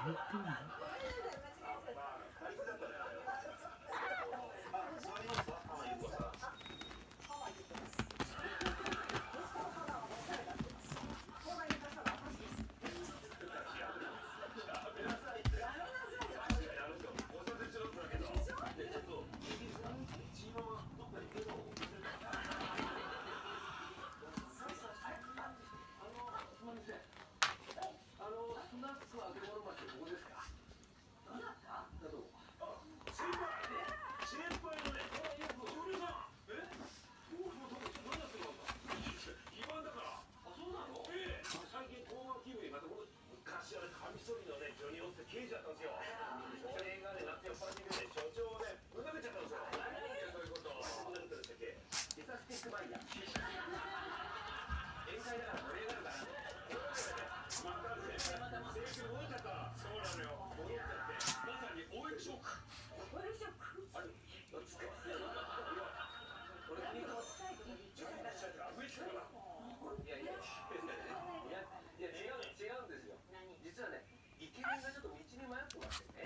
言ってんの？刑事だったんですよ。映画で夏酔っ払ってくるで所長でぶん投げちゃったんですよ。そういうこと。どんなことでしたっけ？リサスティックマイヤー。宴会だから盛り上がるから。またね。制服戻っちゃった。そうなのよ。戻っちゃって。まさにオイルショック。オイルショック。あれ、どっちか。俺にと自分でしちゃってあぶりしかな。いや違うんですよ。実はね。イケメンがちょっと道に迷ってましてね。